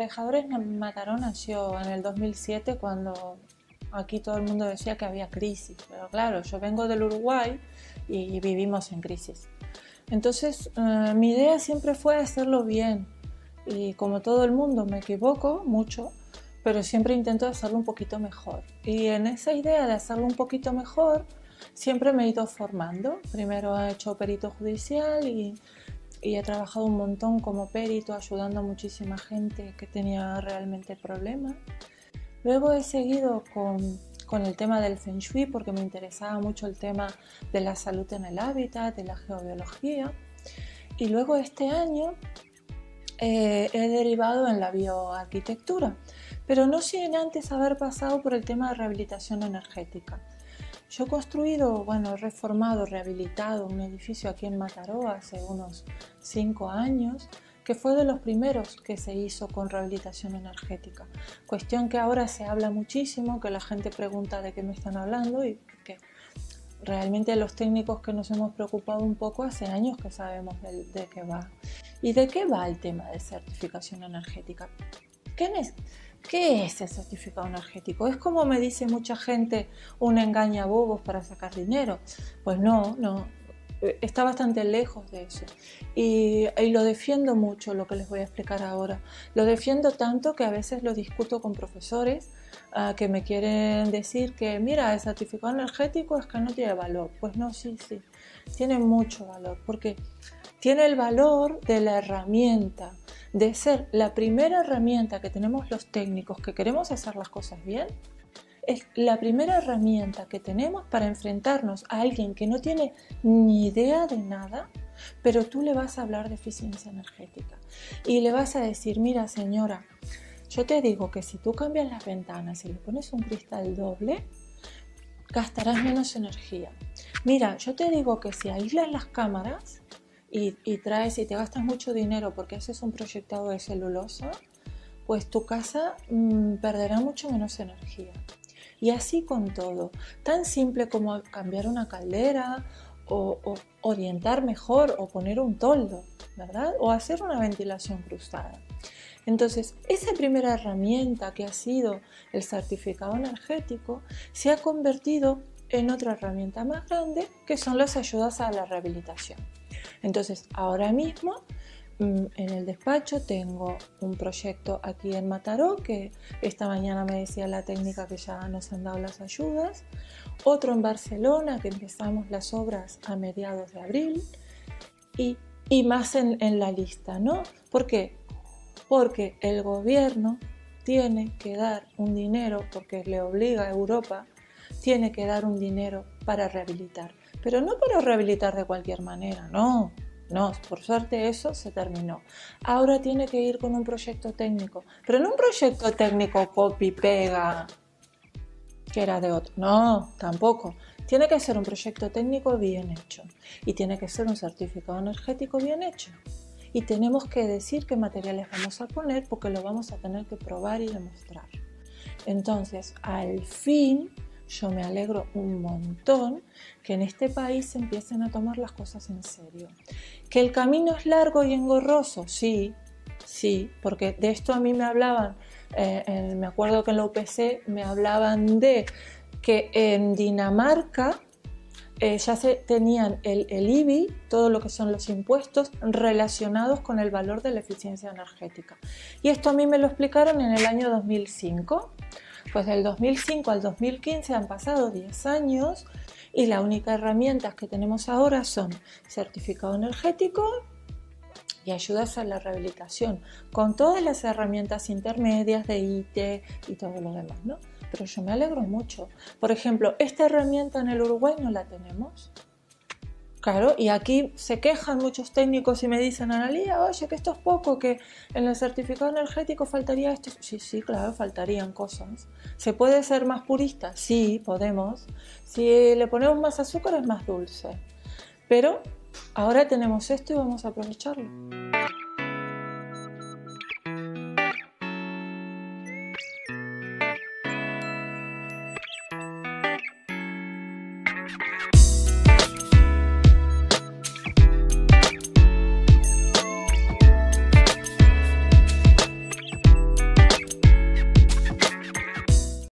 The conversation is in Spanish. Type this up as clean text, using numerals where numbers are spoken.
Aparejadores Mataró nació en el 2007 cuando aquí todo el mundo decía que había crisis, pero claro, yo vengo del Uruguay y vivimos en crisis. Entonces mi idea siempre fue hacerlo bien y como todo el mundo me equivoco mucho, pero siempre intento hacerlo un poquito mejor. Y en esa idea de hacerlo un poquito mejor siempre me he ido formando. Primero he hecho perito judicial y he trabajado un montón como perito ayudando a muchísima gente que tenía realmente problemas. Luego he seguido con el tema del Feng Shui porque me interesaba mucho el tema de la salud en el hábitat, de la geobiología. Y luego este año he derivado en la bioarquitectura, pero no sin antes haber pasado por el tema de rehabilitación energética. Yo he construido, he reformado, rehabilitado un edificio aquí en Mataró hace unos 5 años, que fue de los primeros que se hizo con rehabilitación energética. Cuestión que ahora se habla muchísimo, que la gente pregunta de qué me están hablando y que realmente los técnicos que nos hemos preocupado un poco hace años que sabemos de qué va. ¿Y de qué va el tema de certificación energética? ¿Qué es el certificado energético? ¿Es como me dice mucha gente un engañabobos para sacar dinero? Pues no, está bastante lejos de eso. Y lo defiendo mucho, lo que les voy a explicar ahora. Lo defiendo tanto que a veces lo discuto con profesores que me quieren decir que, mira, el certificado energético es que no tiene valor. Pues no, sí, tiene mucho valor, porque tiene el valor de la herramienta, de ser la primera herramienta que tenemos los técnicos que queremos hacer las cosas bien. Es la primera herramienta que tenemos para enfrentarnos a alguien que no tiene ni idea de nada, pero tú le vas a hablar de eficiencia energética y le vas a decir, mira señora, yo te digo que si tú cambias las ventanas y le pones un cristal doble, gastarás menos energía. Mira, yo te digo que si aíslas las cámaras y traes y te gastas mucho dinero porque haces un proyectado de celulosa, pues tu casa perderá mucho menos energía. Y así con todo, tan simple como cambiar una caldera o orientar mejor o poner un toldo, ¿verdad? O hacer una ventilación cruzada. Entonces, esa primera herramienta que ha sido el certificado energético se ha convertido en otra herramienta más grande que son las ayudas a la rehabilitación. Entonces, ahora mismo en el despacho tengo un proyecto aquí en Mataró que esta mañana me decía la técnica que ya nos han dado las ayudas, otro en Barcelona que empezamos las obras a mediados de abril y más en la lista, ¿no? ¿Por qué? Porque el gobierno tiene que dar un dinero, porque le obliga a Europa, tiene que dar un dinero para rehabilitar, pero no para rehabilitar de cualquier manera, no, por suerte eso se terminó. Ahora tiene que ir con un proyecto técnico, pero no un proyecto técnico copy-pega, que era de otro, no, tampoco. Tiene que ser un proyecto técnico bien hecho y tiene que ser un certificado energético bien hecho. Y tenemos que decir qué materiales vamos a poner porque lo vamos a tener que probar y demostrar. Entonces, al fin, yo me alegro un montón que en este país se empiecen a tomar las cosas en serio. ¿Que el camino es largo y engorroso? Sí, porque de esto a mí me hablaban, me acuerdo que en la UPC me hablaban de que en Dinamarca ya se tenían el IBI, todo lo que son los impuestos relacionados con el valor de la eficiencia energética. Y esto a mí me lo explicaron en el año 2005. Pues del 2005 al 2015 han pasado 10 años y la única herramienta que tenemos ahora son certificado energético y ayudas a la rehabilitación, con todas las herramientas intermedias de IT y todo lo demás, ¿no? Pero yo me alegro mucho. Por ejemplo, esta herramienta en el Uruguay no la tenemos. Claro, y aquí se quejan muchos técnicos y me dicen, Analía, oye, que esto es poco, que en el certificado energético faltaría esto. Sí, claro, faltarían cosas. ¿Se puede ser más purista? Sí, podemos. Si le ponemos más azúcar es más dulce. Pero ahora tenemos esto y vamos a aprovecharlo.